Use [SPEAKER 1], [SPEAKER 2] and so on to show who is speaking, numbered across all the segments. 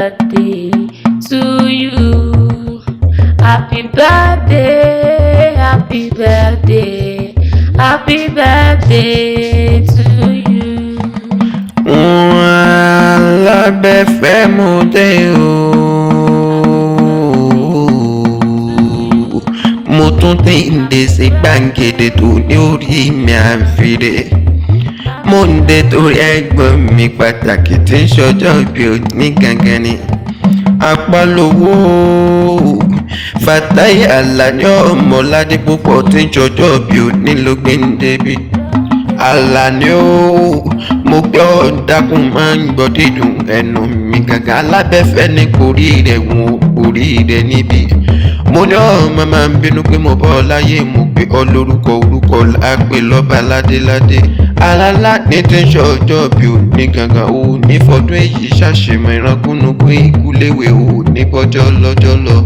[SPEAKER 1] birthday to you. Happy birthday, happy birthday, happy birthday to you.
[SPEAKER 2] Alabefe mo tún ti ń dé sí gbàgede tó ní orí mi àfìrè. Mo ń dé torí ẹ̀gbọ́n mi pàtàkì tí ń ṣọjọ́ bí òní gangan ni. Apalowo Fatai Alani ọmọládé púpọ̀ tí ń ṣọjọ́ bí òní ló gbé ń débi. Alani o mo gbé ọ dákun máa ń gbọ́ dídùn ẹnu mi gangan. Alábẹ́fẹ́ ní orí rẹ̀ wọ́n orí rẹ̀ níbi. Mo ní ọmọ máa ń bínú pé mo bọ́ láyé mo gbé ọ lórúkọ orúkọ lápè lọ́ba ládéládé. Alálà ní tí ń ṣọjọ́ bí òní gangan o ní fọdún èyí ṣàṣemọ ìrankúnnugún ìkúléwé o ní bọ́jọ́ lọ́jọ́ lọ.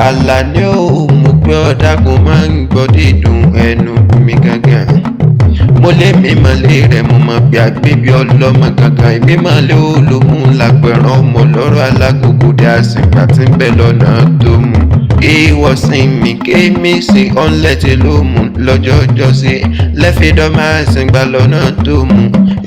[SPEAKER 2] Alani o mo gbé ọ dákun máa ń gbọ́ dídùn ẹnu mi gangan. Mo lé mímọ̀lé rẹ̀ mo mọ̀ bí agbébí ọlọ́mọ gangan ìmímọ̀lé olómù lápẹ̀rán ọmọ lọ́rọ̀ alágbogbo dé àsìgbà tí ń bẹ lọ́nà tó mú. Ìwọ̀sìn mi kémi sí ọ̀nlẹ́tì ló mú lọ́jọ́jọ́ sí lẹ́fẹ̀dọ́ máa sìngbà lọ́nà tó mú.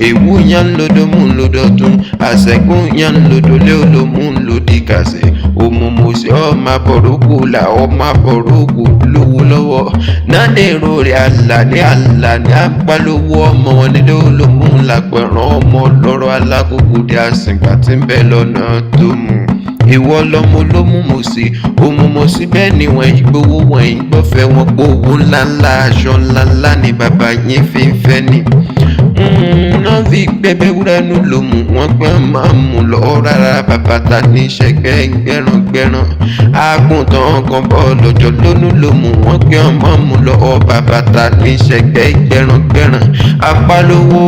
[SPEAKER 2] Èwú yan lódò mú lódọ̀tún àṣẹ̀gùn yan lódò lé olómù lòdì kàṣẹ. Òmùmùsí ọmọ àbọ̀rọ̀kù là ọmọ àbọ̀rọ̀kù lówó lọ́wọ́. Nádèrò rẹ̀ Alani Apalowo ọmọ wọn nílé olómù lápẹ̀rán ọmọ lọ́rọ̀ alágbogbo dé àsìgbà tí ń bẹ lọ́nà tó mú. Ìwọ lọmọ olómùmùsí òmùmùsí bẹ́ẹ̀ ni wọ́n ìgbowó wọ́n ìgbọ́fẹ́ wọn pé owó ńláńlá aṣọ ńláńlá ni bàbá yín fi ń fẹ́ ni. Náà fi gbẹbẹ́ wúrẹ́nu lòmù wọ́n gbẹ́ máa mú lọ rárá bàbá ta ní ṣẹgbẹ́ gbẹ́ràn. Àgùntàn kan bọ́ lọ́jọ́ lónú lòmù wọ́n gbẹ́ máa mú lọ bàbá ta ní ṣẹgbẹ́ gbẹ́ràn. Apalowo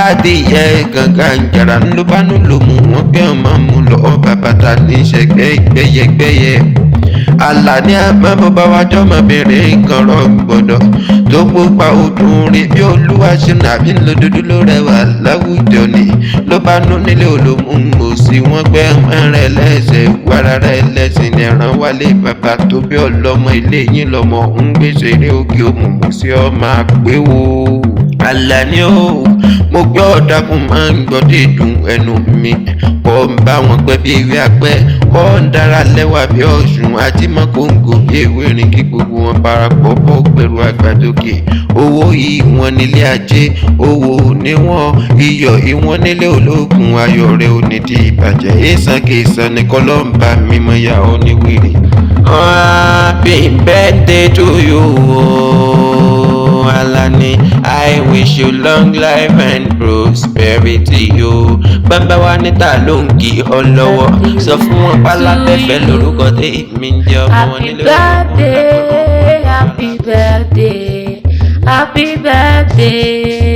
[SPEAKER 2] adìyẹ gangan jàrá ló bá nù lòmù wọ́n gbẹ́ máa mú lọ bàbá ta ní ṣẹgbẹ́ gbẹ́yẹgbẹ́yẹ. Alani àmọ́ wa jọmọ bẹ̀rẹ̀ nǹkan rọgbọdọ̀ tó pupa ọdún rí bí olúwa ṣe nàbí lódodo ló rẹwà láwùjọ ni ló bá nú nílé olómùmùsí wọn gbẹ mẹrẹ lẹsẹ wàràrà ẹlẹsìn ẹran wálé bàbá tó bí ọlọmọ ilé yín lọmọ ń gbèsè eré òkè òmùmùsí ọmọ àgbéwò. Alani o mo gbọ́ ọ̀dàkùn máa ń gbọ́ dídùn ẹnu mi kọ́ ń bá wọn pẹ́ bí ewé apẹ́ kọ́ ń dára lẹ́wà bí ọ̀ṣun ajímọ́ kóńgò bí ewé rìn kí gbogbo wọn parapọ̀ bọ́ pẹ̀lú àgbàdókè. Owó ìwọ̀n nílé ajé owó níwọ̀n iyọ̀ ìwọ̀n nílé ológun ayọ̀ rẹ̀ ò ní di ìbàjẹ́ èsàn kèsàn ní kọ́lọ́mbà mímọ́ yà ọ́ ní wèrè. Happy birthday to you. Alani, I wish you long life and prosperity yo. Bàbá wa níta ló ń kí ọ lọ́wọ́ sọ fún wọn pálábẹ́fẹ́ lórúkọ tí èmi ń jẹ́ ọmọ wọn nílé
[SPEAKER 1] Happy birthday, happy birthday, happy birthday.